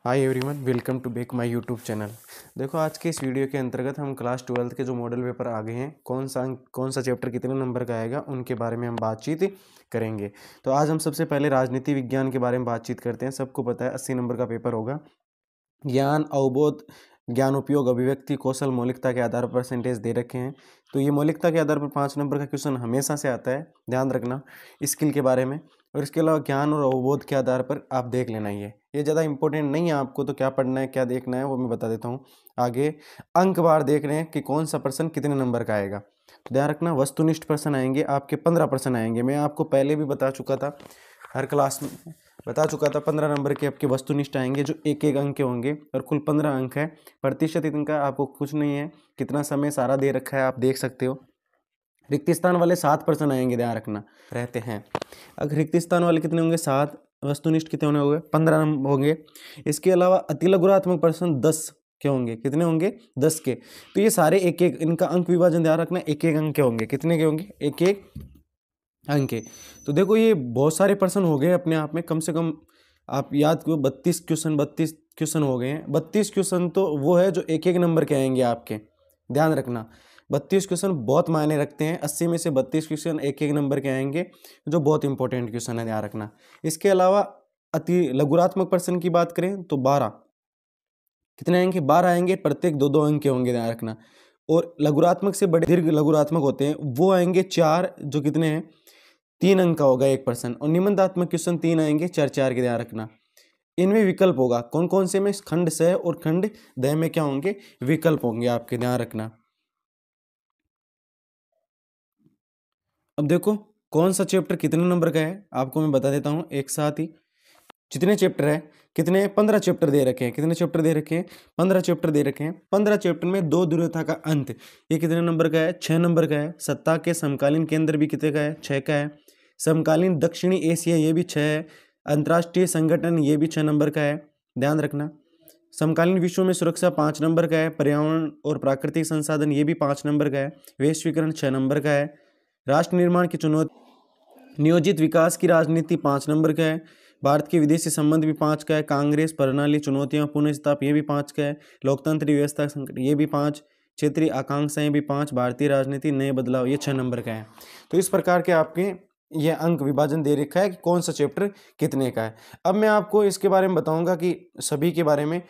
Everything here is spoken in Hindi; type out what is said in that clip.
Hi everyone, welcome to back my YouTube channel. देखो, आज के इस वीडियो के अंतर्गत हम क्लास 12th के जो मॉडल पेपर आ गए हैं, कौन सा चैप्टर कितने नंबर का आएगा उनके बारे में हम बातचीत करेंगे। तो आज हम सबसे पहले राजनीति विज्ञान के बारे में बातचीत करते हैं। सबको पता है 80 नंबर का पेपर होगा। ज्ञान, अवबोध, ज्ञान उपयोग, अभिव्यक्ति, कौशल, मौलिकता के आधार पर परसेंटेज दे रखे हैं। तो ये मौलिकता के आधार पर 5 नंबर का क्वेश्चन हमेशा से आता है, ध्यान रखना स्किल के बारे में। और इसके अलावा ज्ञान और अवबोध के आधार पर आप देख लेना। ये ज़्यादा इंपॉर्टेंट नहीं है, आपको तो क्या पढ़ना है क्या देखना है वो मैं बता देता हूँ। आगे अंक बार देख रहे हैं कि कौन सा प्रश्न कितने नंबर का आएगा। तो ध्यान रखना, वस्तुनिष्ठ प्रश्न आएंगे आपके 15 प्रश्न आएंगे। मैं आपको पहले भी बता चुका था, हर क्लास में बता चुका था। 15 नंबर के आपके वस्तुनिष्ठ आएंगे जो एक एक अंक के होंगे और कुल 15 अंक है। प्रतिशत इनका आपको कुछ नहीं है, कितना समय सारा दे रखा है आप देख सकते हो। रिक्त स्थान वाले 7 प्रश्न आएंगे, ध्यान रखना रहते हैं। अगर रिक्त स्थान वाले कितने होंगे 7, वस्तुनिष्ठ कितने होंगे 15 होंगे। इसके अलावा अतिलघुरात्मक प्रश्न 10 के होंगे, कितने होंगे 10 के। तो ये सारे एक एक इनका अंक विभाजन ध्यान रखना, एक एक अंक के होंगे। कितने के होंगे? एक एक अंक के। तो देखो ये बहुत सारे प्रश्न हो गए अपने आप में। कम से कम आप याद करो 32 क्वेश्चन हो गए हैं। 32 क्वेश्चन तो वो है जो एक एक नंबर के आएंगे आपके, ध्यान रखना। 32 क्वेश्चन बहुत मायने रखते हैं। 80 में से 32 क्वेश्चन एक एक नंबर के आएंगे जो बहुत इंपॉर्टेंट क्वेश्चन है, ध्यान रखना। इसके अलावा अति लघुरात्मक प्रश्न की बात करें तो 12 कितने आएंगे? 12 आएंगे, प्रत्येक 2-2 अंक के होंगे, ध्यान रखना। और लघुरात्मक से बड़े दीर्घ लघुरात्मक होते हैं वो आएंगे 4, जो कितने हैं 3 अंक का होगा एक प्रश्न। और निबंधात्मक क्वेश्चन 3 आएंगे, 4-4 के, ध्यान रखना। इनमें विकल्प होगा, कौन कौन से में? खंड स और खंड द में क्या होंगे? विकल्प होंगे आपके, ध्यान रखना। अब देखो कौन सा चैप्टर कितने नंबर का है आपको मैं बता देता हूँ एक साथ ही। जितने चैप्टर है कितने? 15 चैप्टर दे रखे हैं। कितने चैप्टर दे रखे हैं? 15 चैप्टर दे रखे हैं। 15 चैप्टर में 2 दुर्व्यथा का अंत, ये कितने नंबर का है? 6 नंबर का है। सत्ता के समकालीन केंद्र भी कितने का है? 6 का है। समकालीन दक्षिणी एशिया ये भी 6 है। अंतर्राष्ट्रीय संगठन ये भी 6 नंबर का है, ध्यान रखना। समकालीन विश्व में सुरक्षा 5 नंबर का है। पर्यावरण और प्राकृतिक संसाधन ये भी 5 नंबर का है। वैश्वीकरण 6 नंबर का है। राष्ट्र निर्माण की चुनौती, नियोजित विकास की राजनीति 5 नंबर का है। भारत के विदेशी संबंध भी 5 का है। कांग्रेस प्रणाली चुनौतियां पुनः ये भी 5 का है। लोकतंत्र व्यवस्था संकट ये भी 5। क्षेत्रीय आकांक्षाएं भी 5। भारतीय राजनीति नए बदलाव ये 6 नंबर का है। तो इस प्रकार के आपके ये अंक विभाजन दे रखा है कि कौन सा चैप्टर कितने का है। अब मैं आपको इसके बारे में बताऊंगा कि सभी के बारे में